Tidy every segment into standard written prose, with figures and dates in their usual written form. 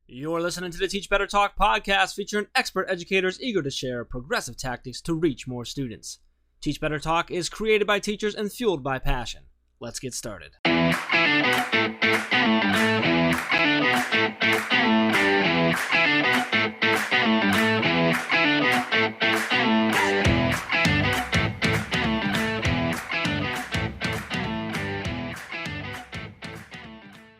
You're listening to the Teach Better Talk podcast featuring expert educators eager to share progressive tactics to reach more students. Teach Better Talk is created by teachers and fueled by passion. Let's get started.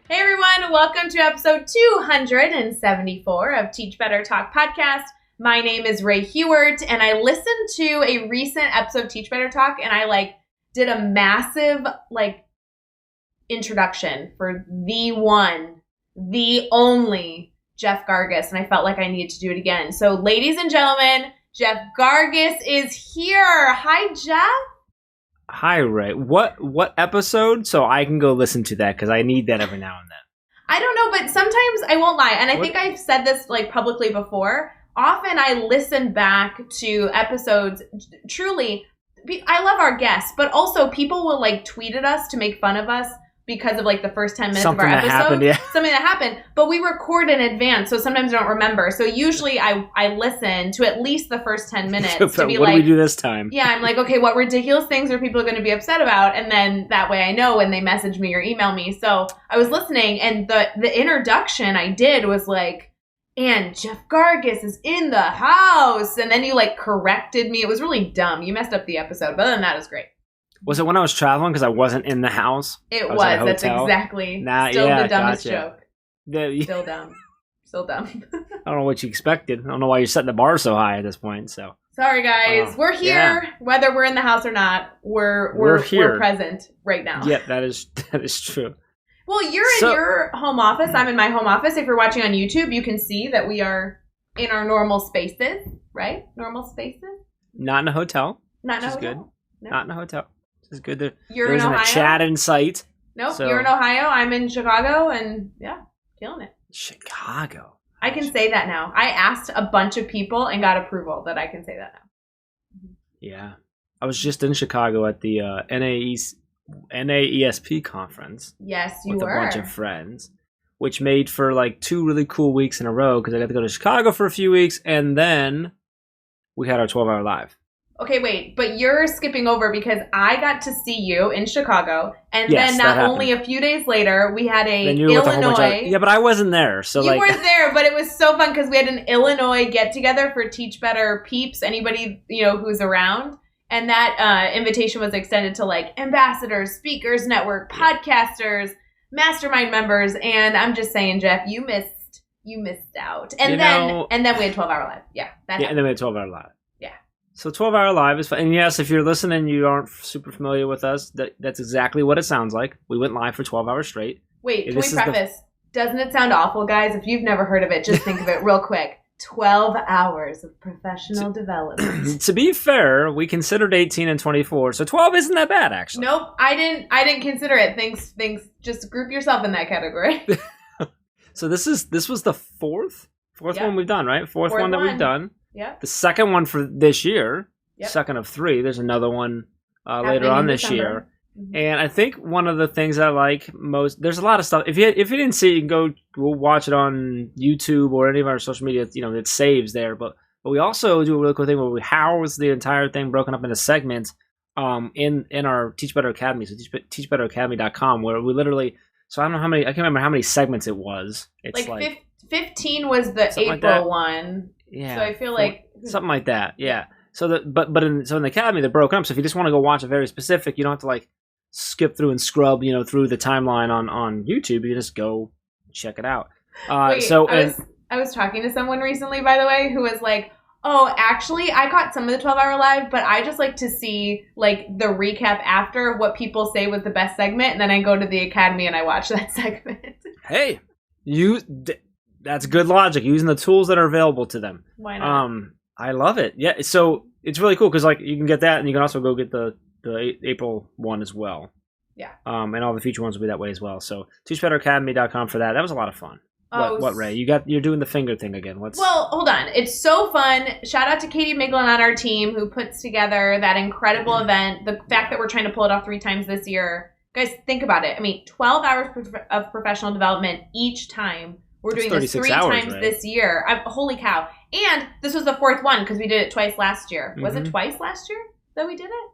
Hey everyone, welcome to episode 274 of Teach Better Talk podcast. My name is Ray Hewart, and I listened to a recent episode of Teach Better Talk, and I did a massive introduction for the one, the only Jeff Gargas, and I felt like I needed to do it again. So ladies and gentlemen, Jeff Gargas is here. Hi, Jeff. Hi, Ray. What episode? So I can go listen to that because I need that every now and then. I don't know, but sometimes I won't lie, and I think I've said this publicly before. Often I listen back to episodes. Truly, I love our guests, but also people will tweet at us to make fun of us because of the first 10 minutes of our episode. Something that happened, but we record in advance, so sometimes I don't remember. So usually I listen to at least the first 10 minutes to be what do we do this time? Yeah, I'm like, okay, what ridiculous things are people going to be upset about? And then that way I know when they message me or email me. So I was listening, and the introduction I did was and Jeff Gargas is in the house. And then you corrected me. It was really dumb. You messed up the episode, but other than that, it was gre't. Was it when I was traveling because I wasn't in the house? It was. That's exactly. Still the dumbest joke. Still dumb. Still dumm. I don't know what you expected. I don't know why you're setting the bar so high at this point. So sorry, guys. We're here. Yeah. Whether we're in the house or not, we're here. We're present right now. Yeah, that is true. Well, you're in your home office. I'm in my home office. If you're watching on YouTube, you can see that we are in our normal spaces, right? Normal spaces. Not in a hotel. Not in a hotel. Good. No. Not in a hotel. It's good. There in Ohio? A chat in sight. Nope, so. You're in Ohio. I'm in Chicago, and yeah, killing it. Chicago. I can say that now. I asked a bunch of people and got approval that I can say that now. Yeah. I was just in Chicago at the NAESP conference. Yes, you were. With a bunch of friends, which made for 2 really cool weeks in a row because I got to go to Chicago for a few weeks, and then we had our 12-hour live. Okay, wait, but you're skipping over because I got to see you in Chicago, and then not only a few days later, we had Illinois. Yeah, but I wasn't there, so you weren't there, but it was so fun because we had an Illinois get-together for Teach Better peeps, anybody who's around, and that invitation was extended to ambassadors, speakers network, podcasters, mastermind members, and I'm just saying, Jeff, you missed out, and then we had 12-hour live. Yeah, and then we had 12-hour live. So 12-hour live is fun. And yes, if you're listening, you aren't super familiar with us, that's exactly what it sounds like. We went live for 12 hours straight. Wait, can we preface? Doesn't it sound awful, guys? If you've never heard of it, just think of it real quick. 12 hours of professional development. To be fair, we considered 18 and 24, so 12 isn't that bad, actually. Nope, I didn't consider it. Thanks. Just group yourself in that category. So this was the fourth one we've done, right? Fourth one that we've done. Yeah. The second one for this year, yep. Second of 3. There's another one later on this year. Mm-hmm. And I think one of the things I like most, there's a lot of stuff. If you didn't see it, you can go watch it on YouTube or any of our social media. It saves there. But we also do a really cool thing where we house the entire thing broken up into segments in our Teach Better Academy. So teachbetteracademy.com, where we literally. So I don't know how many. I can't remember how many segments it was. It's 15 was the April one. Yeah. So I feel like something like that. Yeah. So in the Academy they're broken up. So if you just want to go watch a very specific, you don't have to skip through and scrub, through the timeline on YouTube. You just go check it out. Wait, I was talking to someone recently, by the way, who was like, "Oh, actually, I caught some of the 12-hour live, but I just like to see the recap after what people say was the best segment, and then I go to the Academy and I watch that segment." Hey, that's good logic, using the tools that are available to them. Why not? I love it. Yeah, so it's really cool because you can get that, and you can also go get the April one as well. Yeah. And all the future ones will be that way as well. So teachbetteracademy.com for that. That was a lot of fun. What Ray? You're doing the finger thing again. Well, hold on. It's so fun. Shout out to Katie Miglin on our team who puts together that incredible event. The fact that we're trying to pull it off 3 times this year. Guys, think about it. 12 hours of professional development each time. We're doing this 36 3 hours, times right? this year. Holy cow. And this was the 4th one because we did it twice last year. Was it twice last year that we did it?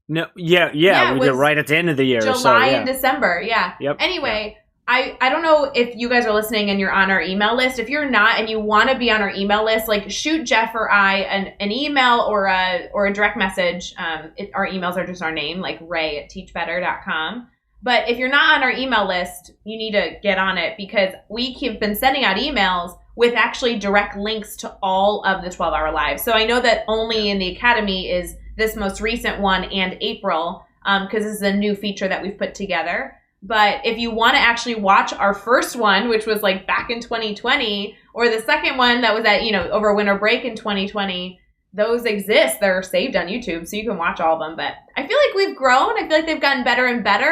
No, yeah, we did it right at the end of the year. July and December, yeah. Yep. Anyway, I don't know if you guys are listening and you're on our email list. If you're not and you want to be on our email list, like shoot Jeff or I an email or a direct message. Our emails are just our name, like ray@teachbetter.com. But if you're not on our email list, you need to get on it because we have been sending out emails with actually direct links to all of the 12-hour lives. So I know that only in the Academy is this most recent one and April, because this is a new feature that we've put together. But if you want to actually watch our first one, which was like back in 2020, or the second one that was at, over winter break in 2020, those exist. They're saved on YouTube, so you can watch all of them. But I feel like we've grown. I feel like they've gotten better and better.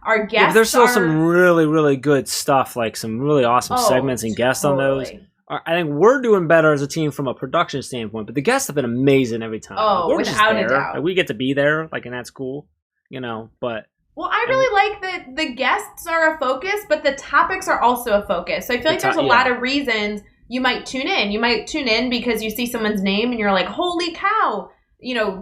Our guests there's still some really, really good stuff, like some really awesome segments and guests on those. I think we're doing better as a team from a production standpoint, but the guests have been amazing every time. Oh, without a doubt. Like, we get to be there, and that's cool, but... Well, I really like that the guests are a focus, but the topics are also a focus. So I feel like there's a lot of reasons you might tune in. You might tune in because you see someone's name and you're like, holy cow,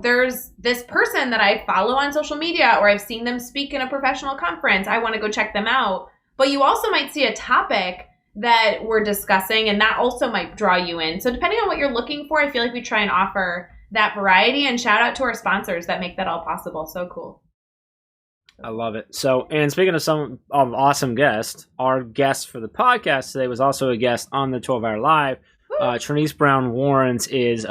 there's this person that I follow on social media or I've seen them speak in a professional conference. I want to go check them out. But you also might see a topic that we're discussing and that also might draw you in. So depending on what you're looking for, I feel like we try and offer that variety, and shout out to our sponsors that make that all possible. So cool. I love it. So, and speaking of some awesome guests, our guest for the podcast today was also a guest on the 12-Hour Live. Traniece Brown-Warrens is,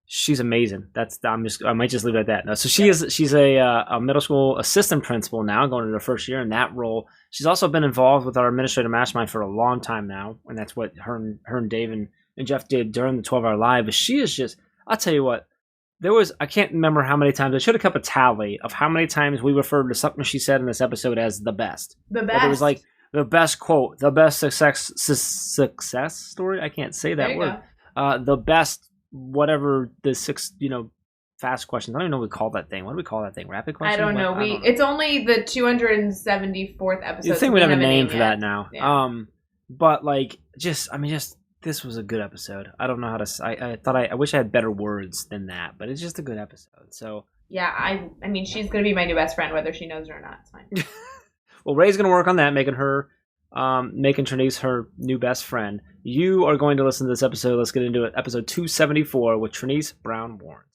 she's amazing. I might just leave it at that. No, so she's a middle school assistant principal now, going into her first year in that role. She's also been involved with our administrative mastermind for a long time now, and that's what her and Dave and Jeff did during the 12-Hour Live. But she is just, I'll tell you what. I can't remember how many times, I should have kept a tally of how many times we referred to something she said in this episode as the best. The best. It was like the best quote, the best success story. I can't say that word. The best, whatever the fast questions. I don't even know what we call that thing. What do we call that thing? Rapid questions? I don't know. It's only the 274th episode. I think we have a name for that now. Yeah. But this was a good episode. I don't know how to. I wish I had better words than that, but it's just a good episode. So yeah, I mean, she's gonna be my new best friend, whether she knows it or not. It's fine. Well, Ray's gonna work on that, making Traniece her new best friend. You are going to listen to this episode. Let's get into it. Episode 274 with Traniece Brown-Warrens.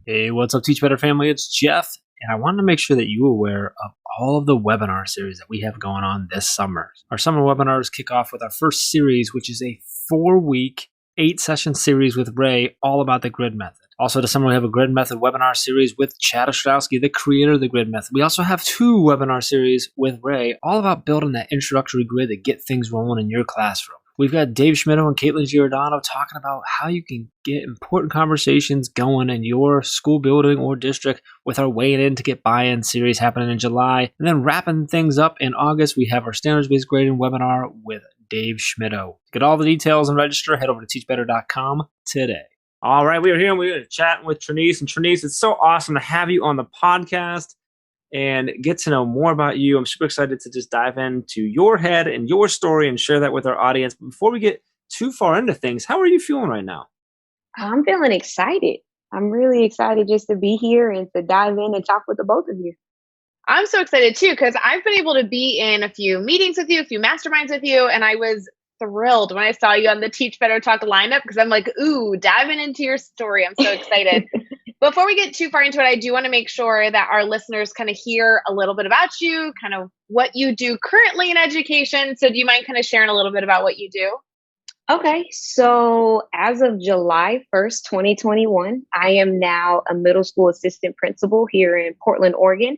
Hey, what's up, Teach Better family? It's Jeff, and I wanted to make sure that you were aware of all of the webinar series that we have going on this summer. Our summer webinars kick off with our first series, which is a 4-week, 8-session series with Ray, all about the grid method. Also this summer, we have a grid method webinar series with Chad Ostrowski, the creator of the grid method. We also have 2 webinar series with Ray, all about building that introductory grid to get things rolling in your classroom. We've got Dave Schmittou and Caitlin Giordano talking about how you can get important conversations going in your school building or district with our Weighing In to Get Buy-In series happening in July. And then wrapping things up in August, we have our standards-based grading webinar with Dave Schmittou. To get all the details and register, head over to teachbetter.com today. All right, we are here and we're chatting with Traniece. And Traniece, it's so awesome to have you on the podcast and get to know more about you. I'm super excited to just dive into your head and your story and share that with our audience. But before we get too far into things, how are you feeling right now? I'm feeling excited. I'm really excited just to be here and to dive in and talk with the both of you. I'm so excited too, because I've been able to be in a few meetings with you, a few masterminds with you, and I was thrilled when I saw you on the Teach Better Talk lineup because I'm like, ooh, diving into your story. I'm so excited. Before we get too far into it, I do want to make sure that our listeners kind of hear a little bit about you, kind of what you do currently in education. So do you mind kind of sharing a little bit about what you do? Okay, so as of July 1st, 2021, I am now a middle school assistant principal here in Portland, Oregon.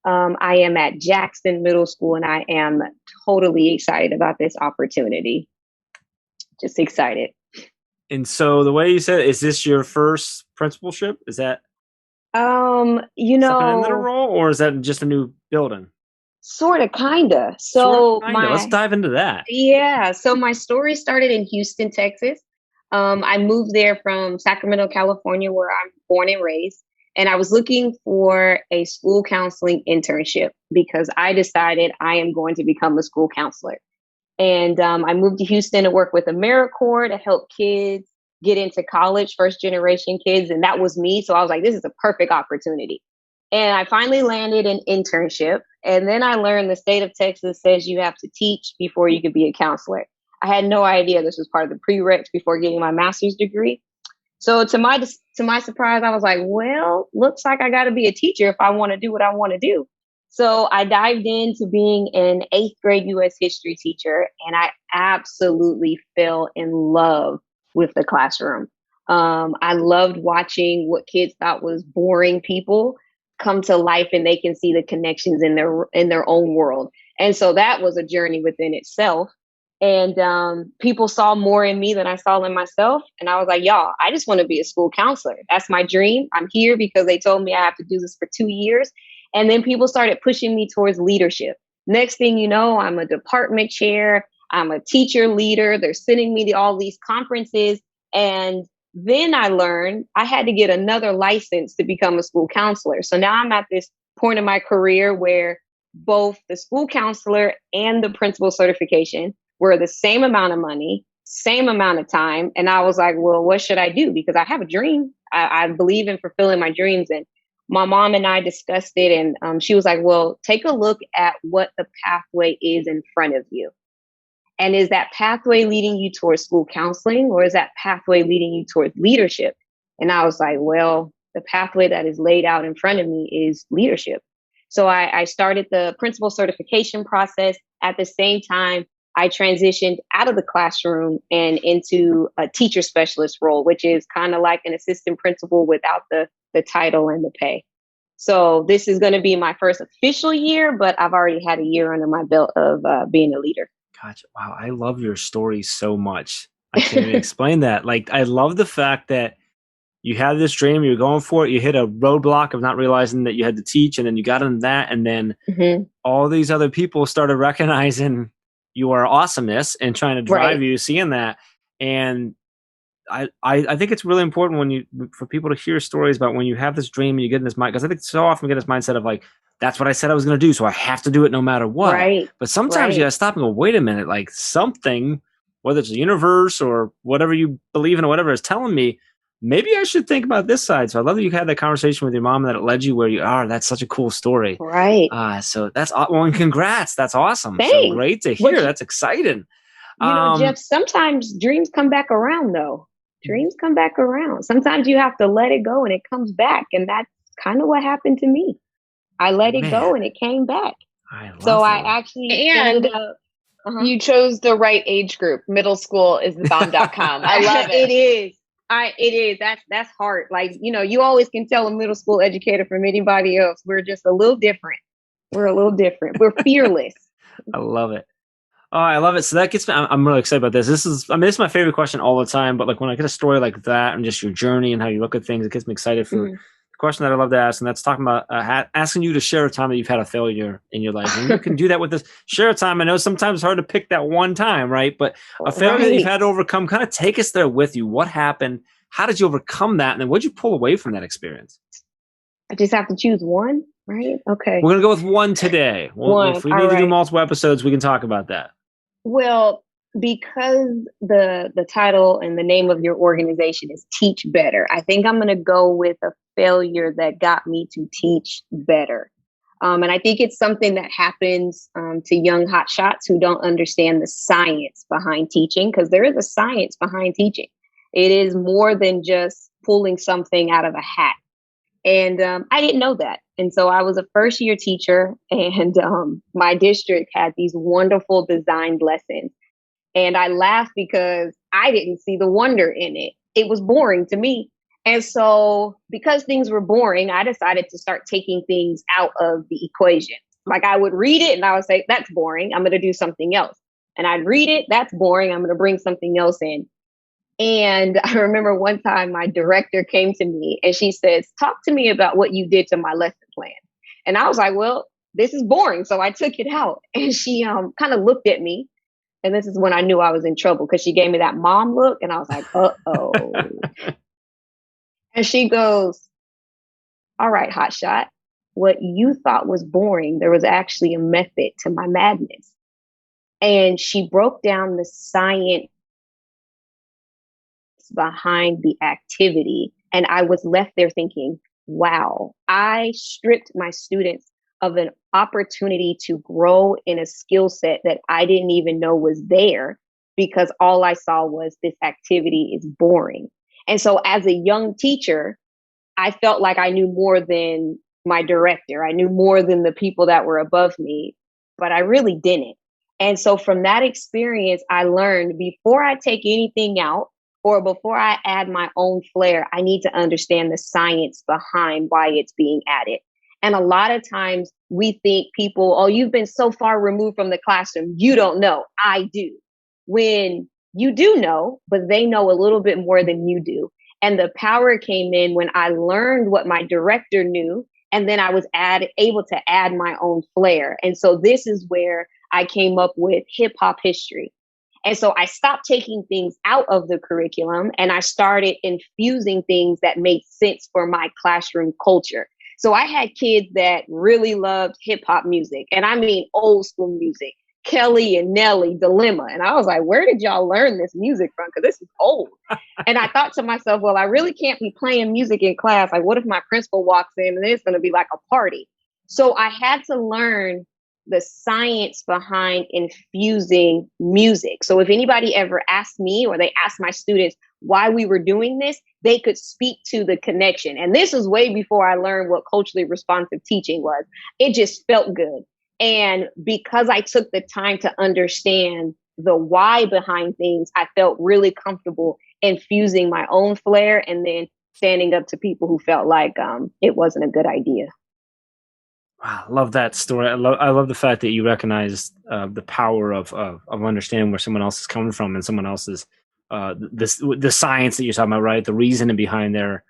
I am at Jackson Middle School, and I am totally excited about this opportunity. Just excited. And so the way you said, is this your first principalship? Is that stepping into the role, or is that just a new building? Sort of, kinda. So let's dive into that. Yeah. So my story started in Houston, Texas. I moved there from Sacramento, California, where I'm born and raised. And I was looking for a school counseling internship because I decided I am going to become a school counselor. And I moved to Houston to work with AmeriCorps to help kids get into college, first generation kids. And that was me. So I was like, this is a perfect opportunity. And I finally landed an internship. And then I learned the state of Texas says you have to teach before you could be a counselor. I had no idea this was part of the prereqs before getting my master's degree. So to my surprise, I was like, well, looks like I got to be a teacher if I want to do what I want to do. So I dived into being an 8th grade U.S. history teacher, and I absolutely fell in love with the classroom. I loved watching what kids thought was boring people come to life, and they can see the connections in their own world. And so that was a journey within itself. And people saw more in me than I saw in myself. And I was like, y'all, I just want to be a school counselor. That's my dream. I'm here because they told me I have to do this for 2 years. And then people started pushing me towards leadership. Next thing you know, I'm a department chair. I'm a teacher leader. They're sending me to all these conferences. And then I learned I had to get another license to become a school counselor. So now I'm at this point in my career where both the school counselor and the principal certification were the same amount of money, same amount of time. And I was like, well, what should I do? Because I have a dream. I believe in fulfilling my dreams. And my mom and I discussed it. And she was like, well, take a look at what the pathway is in front of you. And is that pathway leading you towards school counseling, or is that pathway leading you towards leadership? And I was like, well, the pathway that is laid out in front of me is leadership. So I started the principal certification process. At the same time, I transitioned out of the classroom and into a teacher specialist role, which is kind of like an assistant principal without the title and the pay. So this is going to be my first official year, but I've already had a year under my belt of being a leader. Gotcha. Wow. I love your story so much. I can't even explain that. Like, I love the fact that you had this dream, you're going for it, you hit a roadblock of not realizing that you had to teach, and then you got into that, and then all these other people started recognizing your awesomeness and trying to drive you, seeing that. And I think it's really important for people to hear stories about when you have this dream and you get in this mind, because I think so often we get this mindset of like, that's what I said I was going to do, so I have to do it no matter what. Right. But sometimes you got to stop and go, wait a minute, like something, whether it's the universe or whatever you believe in or whatever, is telling me maybe I should think about this side. So I love that you had that conversation with your mom and that it led you where you are. That's such a cool story. Right. So that's, well, and congrats. That's awesome. Thanks. So great to hear. That's exciting. You know, Jeff, sometimes dreams come back around though. Dreams come back around. Sometimes you have to let it go and it comes back. And that's kind of what happened to me. I let it go and it came back. I actually ended up. You chose the right age group. Middle school is the bomb.com. I love it. It is. It is. That's hard. Like, you know, you always can tell a middle school educator from anybody else. We're just a little different. We're fearless. I love it. Oh, I love it. So that gets me, I'm really excited about this. This is my favorite question all the time, but like when I get a story like that and just your journey and how you look at things, it gets me excited for the question that I love to ask. And that's talking about asking you to share a time that you've had a failure in your life. And you can do that with this. Share a time. I know sometimes it's hard to pick that one time, right? But a failure that you've had to overcome, kind of take us there with you. What happened? How did you overcome that? And then what did you pull away from that experience? I just have to choose one, right? Okay. We're going to go with one today. If we need to do multiple episodes, we can talk about that. Well, because the title and the name of your organization is Teach Better, I think I'm going to go with a failure that got me to teach better. And I think it's something that happens to young hotshots who don't understand the science behind teaching, because there is a science behind teaching. It is more than just pulling something out of a hat. And I didn't know that. And so I was a first year teacher, and my district had these wonderful designed lessons. And I laughed because I didn't see the wonder in it. It was boring to me. And so because things were boring, I decided to start taking things out of the equation. Like I would read it and I would say, that's boring. I'm going to do something else. And I'd read it. That's boring. I'm going to bring something else in. And I remember one time my director came to me and she says, talk to me about what you did to my lesson plan. And I was like, well, this is boring. So I took it out. And she kind of looked at me. And this is when I knew I was in trouble, because she gave me that mom look. And I was like, uh-oh. And she goes, all right, hotshot. What you thought was boring, there was actually a method to my madness. And she broke down the science behind the activity. And I was left there thinking, wow, I stripped my students of an opportunity to grow in a skill set that I didn't even know was there, because all I saw was this activity is boring. And so as a young teacher, I felt like I knew more than my director. I knew more than the people that were above me, but I really didn't. And so from that experience, I learned before I take anything out or before I add my own flair, I need to understand the science behind why it's being added. And a lot of times we think people, oh, you've been so far removed from the classroom, you don't know. I do. When you do know, but they know a little bit more than you do. And the power came in when I learned what my director knew, and then I was able to add my own flair. And so this is where I came up with hip hop history. And so I stopped taking things out of the curriculum and I started infusing things that made sense for my classroom culture. So I had kids that really loved hip hop music, and I mean old school music, Kelly and Nelly, Dilemma. And I was like, where did y'all learn this music from? Because this is old. And I thought to myself, well, I really can't be playing music in class. Like, what if my principal walks in and it's going to be like a party? So I had to learn the science behind infusing music. So if anybody ever asked me or they asked my students why we were doing this, they could speak to the connection. And this was way before I learned what culturally responsive teaching was. It just felt good. And because I took the time to understand the why behind things, I felt really comfortable infusing my own flair and then standing up to people who felt like it wasn't a good idea. Wow, I love that story. I love the fact that you recognize the power of understanding where someone else is coming from and someone else's the science that you're talking about, right? The reasoning behind there,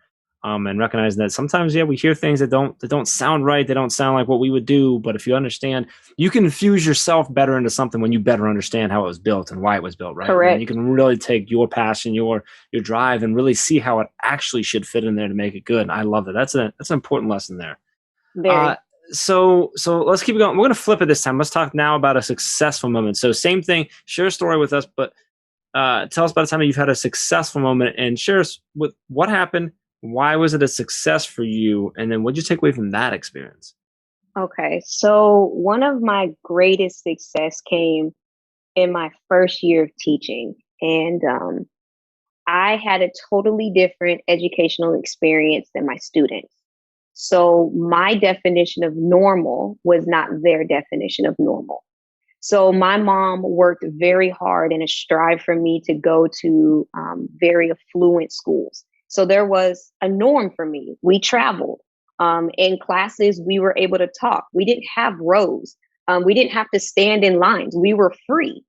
and recognizing that sometimes, yeah, we hear things that don't sound right. They don't sound like what we would do. But if you understand, you can infuse yourself better into something when you better understand how it was built and why it was built, right? Correct. And you can really take your passion, your drive, and really see how it actually should fit in there to make it good. And I love it. That's an important lesson there. Very. So let's keep it going. We're going to flip it this time. Let's talk now about a successful moment. So same thing, share a story with us, but tell us about a time that you've had a successful moment and share us with what happened. Why was it a success for you? And then what did you take away from that experience? Okay. So one of my greatest success came in my first year of teaching. And I had a totally different educational experience than my students. So my definition of normal was not their definition of normal. So my mom worked very hard in a strive for me to go to very affluent schools. So there was a norm for me. We traveled. In classes, we were able to talk. We didn't have rows. We didn't have to stand in lines. We were free.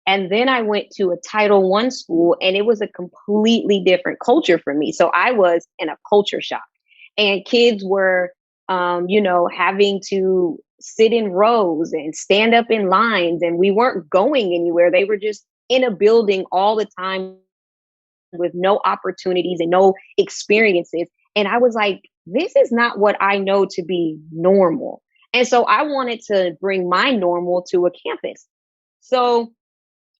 And then I went to a Title I school, and it was a completely different culture for me. So I was in a culture shock. And kids were, having to sit in rows and stand up in lines, and we weren't going anywhere. They were just in a building all the time with no opportunities and no experiences. And I was like, this is not what I know to be normal. And so I wanted to bring my normal to a campus. So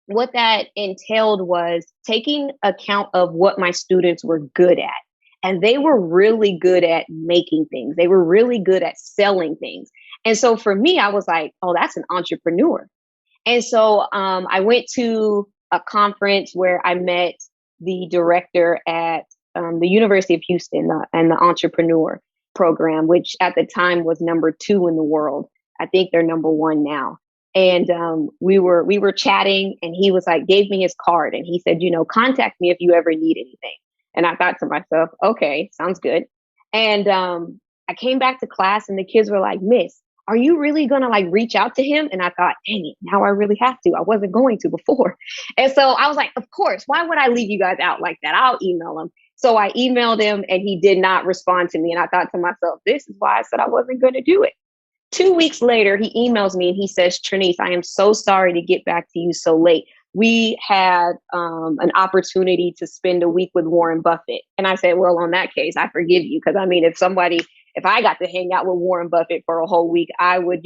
what that entailed was taking account of what my students were good at. And they were really good at making things. They were really good at selling things. And so for me, I was like, oh, that's an entrepreneur. And so I went to a conference where I met the director at the University of Houston and the entrepreneur program, which at the time was number 2 in the world. I think they're number 1 now. And we were chatting, and he was like, gave me his card, and he said, contact me if you ever need anything. And I thought to myself, okay, sounds good. And I came back to class, and the kids were like, Miss, are you really going to reach out to him? And I thought, dang it, now I really have to. I wasn't going to before. And so I was like, of course, why would I leave you guys out like that? I'll email him. So I emailed him, and he did not respond to me. And I thought to myself, this is why I said I wasn't going to do it. 2 weeks later, he emails me and he says, Traniece, I am so sorry to get back to you so late. We had an opportunity to spend a week with Warren Buffett. And I said, well, on that case, I forgive you. Because if I got to hang out with Warren Buffett for a whole week, I would,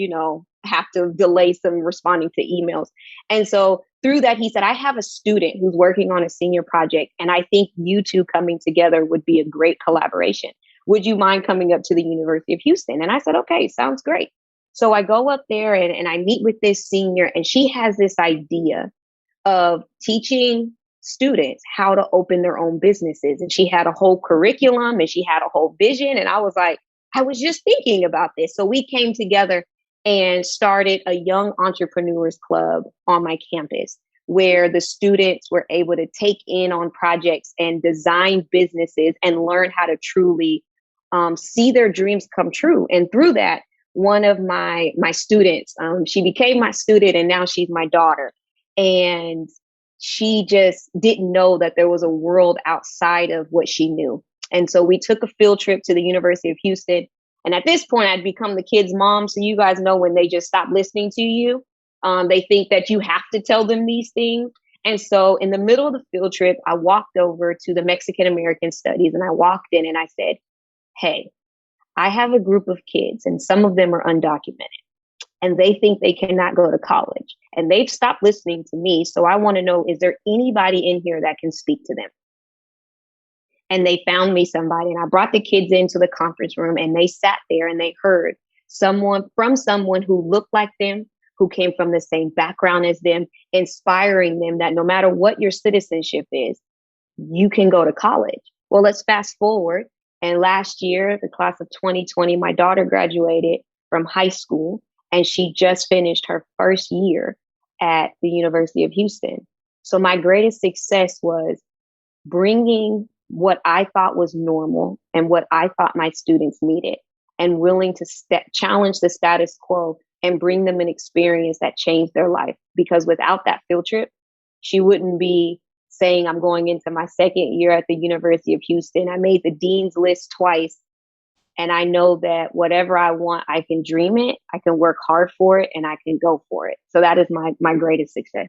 have to delay some responding to emails. And so through that, he said, I have a student who's working on a senior project, and I think you two coming together would be a great collaboration. Would you mind coming up to the University of Houston? And I said, okay, sounds great. So I go up there and I meet with this senior, and she has this idea of teaching students how to open their own businesses. And she had a whole curriculum and she had a whole vision. And I was like, I was just thinking about this. So we came together and started a young entrepreneurs club on my campus, where the students were able to take in on projects and design businesses and learn how to truly see their dreams come true. And through that, one of my students, she became my student, and now she's my daughter. And she just didn't know that there was a world outside of what she knew. And so we took a field trip to the University of Houston. And at this point, I'd become the kid's mom. So you guys know when they just stop listening to you, they think that you have to tell them these things. And so in the middle of the field trip, I walked over to the Mexican American Studies, and I walked in and I said, hey, I have a group of kids and some of them are undocumented, and they think they cannot go to college, and they've stopped listening to me. So I want to know, is there anybody in here that can speak to them? And they found me somebody, and I brought the kids into the conference room, and they sat there and they heard someone who looked like them, who came from the same background as them, inspiring them that no matter what your citizenship is, you can go to college. Well, let's fast forward. And last year, the class of 2020, my daughter graduated from high school, and she just finished her first year at the University of Houston. So my greatest success was bringing what I thought was normal and what I thought my students needed, and willing to challenge the status quo and bring them an experience that changed their life. Because without that field trip, she wouldn't be saying, I'm going into my second year at the University of Houston. I made the dean's list twice. And I know that whatever I want, I can dream it, I can work hard for it, and I can go for it. So that is my greatest success.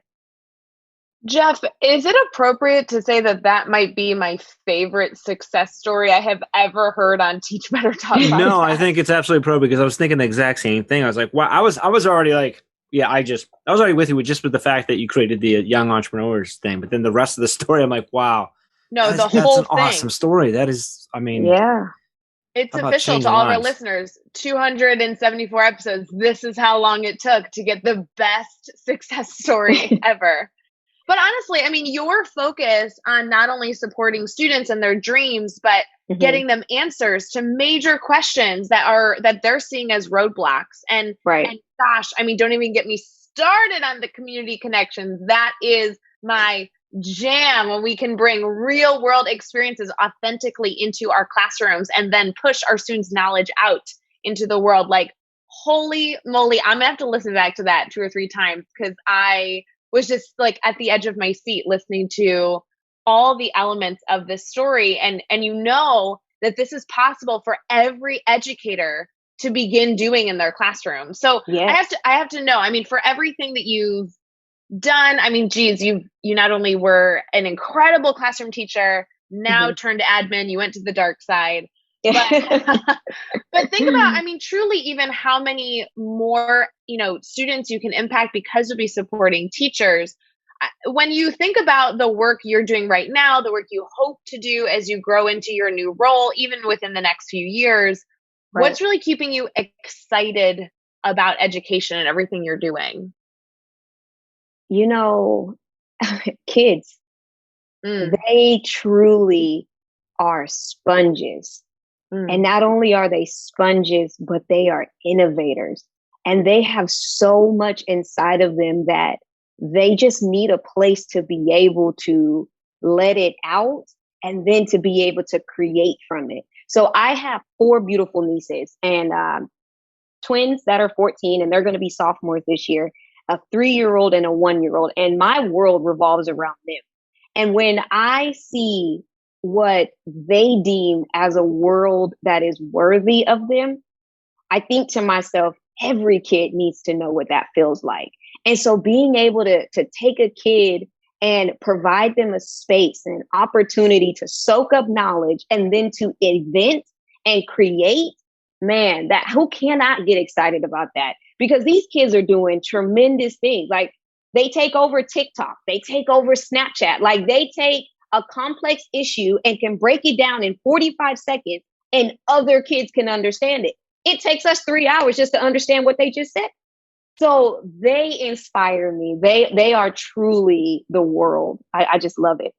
Jeff, is it appropriate to say that that might be my favorite success story I have ever heard on Teach Better Talk podcast? No, I think it's absolutely appropriate, because I was thinking the exact same thing. I was like, wow, I was already like, yeah, I was already with you with the fact that you created the young entrepreneurs thing. But then the rest of the story, I'm like, wow. No, that's whole an thing. Awesome story. That is, I mean. Yeah. It's official to all of our listeners. 274 episodes. This is how long it took to get the best success story ever. But honestly, I mean, your focus on not only supporting students and their dreams, but getting them answers to major questions that they're seeing as roadblocks. And gosh, I mean, don't even get me started on the community connections. That is my jam, when we can bring real world experiences authentically into our classrooms and then push our students' knowledge out into the world. Like, holy moly, I'm gonna have to listen back to that 2 or 3 times, because I was just like at the edge of my seat listening to all the elements of this story. And you know that this is possible for every educator to begin doing in their classroom. So I have to know, I mean, for everything that you've done, I mean, geez, you not only were an incredible classroom teacher, now turned to admin, you went to the dark side. But think about, I mean, truly even how many more, students you can impact because you'll be supporting teachers. When you think about the work you're doing right now, the work you hope to do as you grow into your new role, even within the next few years, what's really keeping you excited about education and everything you're doing? Kids, they truly are sponges. And not only are they sponges, but they are innovators. And they have so much inside of them that they just need a place to be able to let it out, and then to be able to create from it. So I have 4 beautiful nieces, and twins that are 14, and they're going to be sophomores this year, a 3-year-old and a 1-year-old. And my world revolves around them. And when I see what they deem as a world that is worthy of them, I think to myself, every kid needs to know what that feels like. And so being able to take a kid and provide them a space and opportunity to soak up knowledge, and then to invent and create, man, that who cannot get excited about that? Because these kids are doing tremendous things. Like they take over TikTok, they take over Snapchat, like they take a complex issue and can break it down in 45 seconds and other kids can understand it. It takes us 3 hours just to understand what they just said. So they inspire me. They are truly the world. I just love it.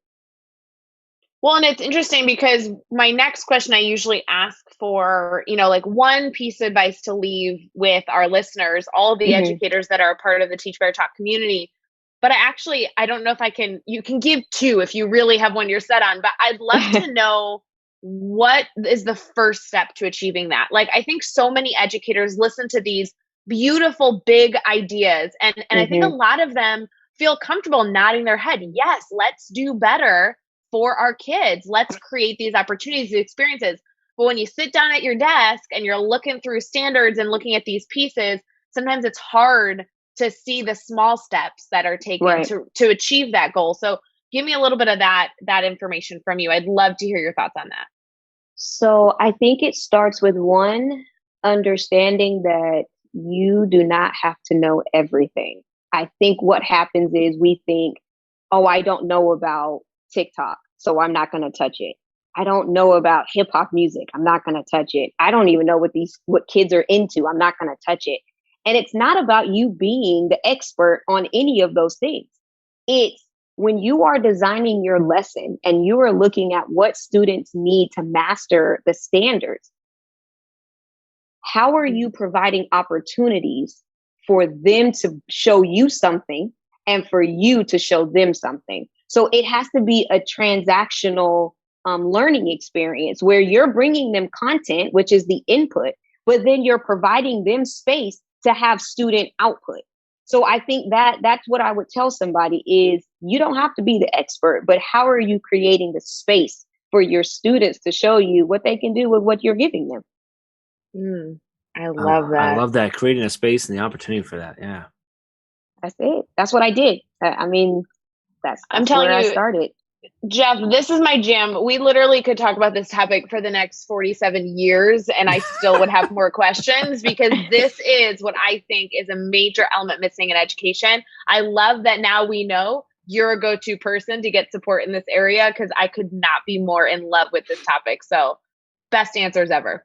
Well, and it's interesting because my next question I usually ask for, like one piece of advice to leave with our listeners, all of the educators that are a part of the Teach Better Talk community. But I don't know if you can give two if you really have one you're set on, but I'd love to know what is the first step to achieving that. Like, I think so many educators listen to these beautiful, big ideas. And I think a lot of them feel comfortable nodding their head. Yes, let's do better for our kids. Let's create these opportunities, these experiences. But when you sit down at your desk and you're looking through standards and looking at these pieces, sometimes it's hard to see the small steps that are taken to achieve that goal. So give me a little bit of that information from you. I'd love to hear your thoughts on that. So I think it starts with one, understanding that you do not have to know everything. I think what happens is we think, oh, I don't know about TikTok, so I'm not going to touch it. I don't know about hip hop music. I'm not going to touch it. I don't even know what kids are into. I'm not going to touch it. And it's not about you being the expert on any of those things. It's when you are designing your lesson and you are looking at what students need to master the standards, how are you providing opportunities for them to show you something and for you to show them something? So it has to be a transactional learning experience where you're bringing them content, which is the input, but then you're providing them space to have student output. So I think that's what I would tell somebody is you don't have to be the expert, but how are you creating the space for your students to show you what they can do with what you're giving them? I love that. I love that. Creating a space and the opportunity for that. Yeah. That's it. That's what I did. I mean, that's I'm telling where you, I started. Jeff, this is my jam. We literally could talk about this topic for the next 47 years and I still would have more questions because this is what I think is a major element missing in education. I love that now we know you're a go-to person to get support in this area because I could not be more in love with this topic. So best answers ever.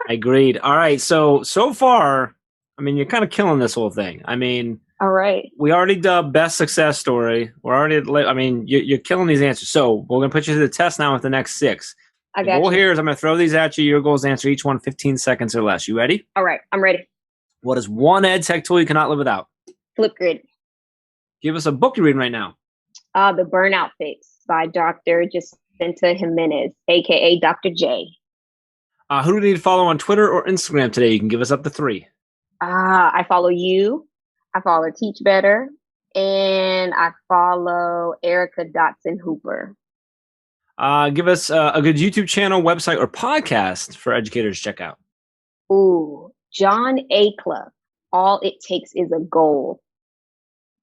Agreed. All right. So far, I mean, you're kind of killing this whole thing. I mean, all right. We already dubbed best success story. You're killing these answers. So we're going to put you to the test now with the next 6. I got the goal you. here is I'm going to throw these at you. Your goal is to answer each one 15 seconds or less. You ready? All right. I'm ready. What is one EdTech tool you cannot live without? Flipgrid. Give us a book you're reading right now. The Burnout Fix by Dr. Jacinta Jimenez, a.k.a. Dr. J. Who do we need to follow on Twitter or Instagram today? You can give us up to 3. I follow you. I follow Teach Better. And I follow Erica Dotson Hooper. Give us a good YouTube channel, website, or podcast for educators to check out. Ooh, John A. Club. All it takes is a goal.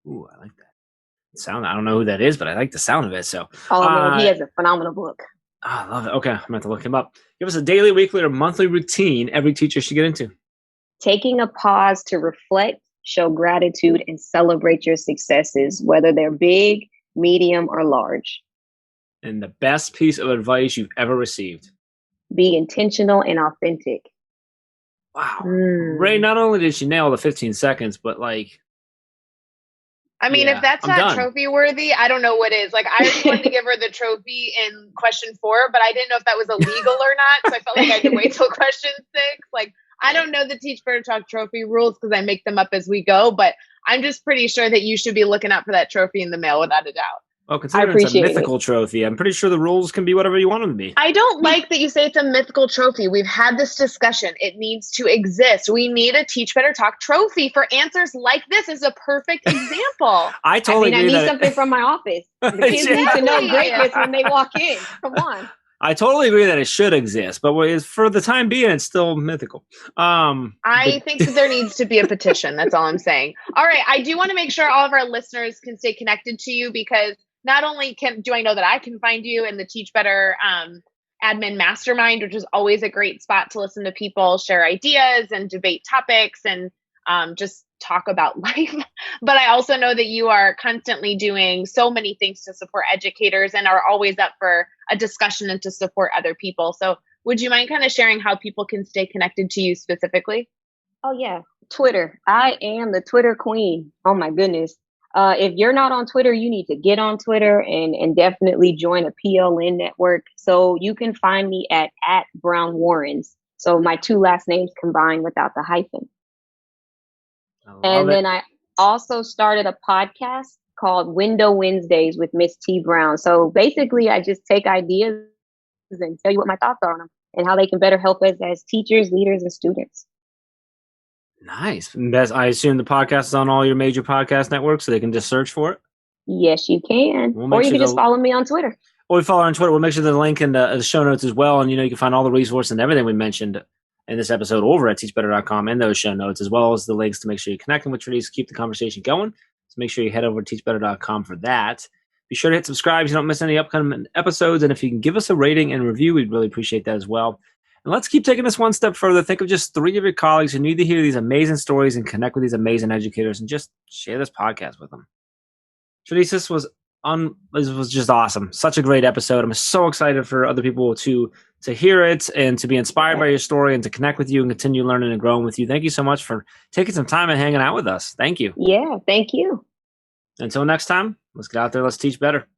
Ooh, I like that. I don't know who that is, but I like the sound of it. So, man, he has a phenomenal book. I love it. Okay, I'm going to have to look him up. Give us a daily, weekly, or monthly routine every teacher should get into. Taking a pause to reflect, show gratitude, and celebrate your successes, whether they're big, medium, or large. And the best piece of advice you've ever received. Be intentional and authentic. Wow. Ray, not only did she nail the 15 seconds, but like... if that's not trophy worthy, I don't know what is. Like, I already wanted to give her the trophy in question 4, but I didn't know if that was illegal or not. So I felt like I had to wait till question 6. Like, I don't know the Teach Better Talk trophy rules because I make them up as we go, but I'm just pretty sure that you should be looking out for that trophy in the mail without a doubt. Well, considering it's a mythical trophy, I'm pretty sure the rules can be whatever you want them to be. I don't like that you say it's a mythical trophy. We've had this discussion. It needs to exist. We need a Teach Better Talk trophy for answers like this. Is a perfect example. I need something from my office. The kids need to know greatness when they walk in. Come on. I totally agree that it should exist, but for the time being, it's still mythical. I think that there needs to be a petition. That's all I'm saying. All right. I do want to make sure all of our listeners can stay connected to you because not only do I know that I can find you in the Teach Better admin mastermind, which is always a great spot to listen to people share ideas and debate topics and just talk about life. But I also know that you are constantly doing so many things to support educators and are always up for a discussion and to support other people. So would you mind kind of sharing how people can stay connected to you specifically? Oh, yeah. Twitter. I am the Twitter queen. Oh, my goodness. If you're not on Twitter, you need to get on Twitter and definitely join a PLN network. So you can find me at Brown-Warrens. So my two last names combined without the hyphen. And then I also started a podcast called Window Wednesdays with Miss T. Brown. So basically, I just take ideas and tell you what my thoughts are on them and how they can better help us as teachers, leaders, and students. Nice. I assume the podcast is on all your major podcast networks, so they can just search for it? Yes, you can. Or you can just follow me on Twitter. Or we follow on Twitter. We'll make sure the link in the show notes as well. And, you can find all the resources and everything we mentioned in this episode over at teachbetter.com and those show notes, as well as the links to make sure you're connecting with Traniece, keep the conversation going. So make sure you head over to teachbetter.com for that. Be sure to hit subscribe so you don't miss any upcoming episodes. And if you can give us a rating and review, we'd really appreciate that as well. And let's keep taking this one step further. Think of just 3 of your colleagues who need to hear these amazing stories and connect with these amazing educators and just share this podcast with them. Traniece, this was just awesome. Such a great episode. I'm so excited for other people to hear it and to be inspired by your story and to connect with you and continue learning and growing with you. Thank you so much for taking some time and hanging out with us. Thank you. Yeah, thank you. Until next time, let's get out there. Let's teach better.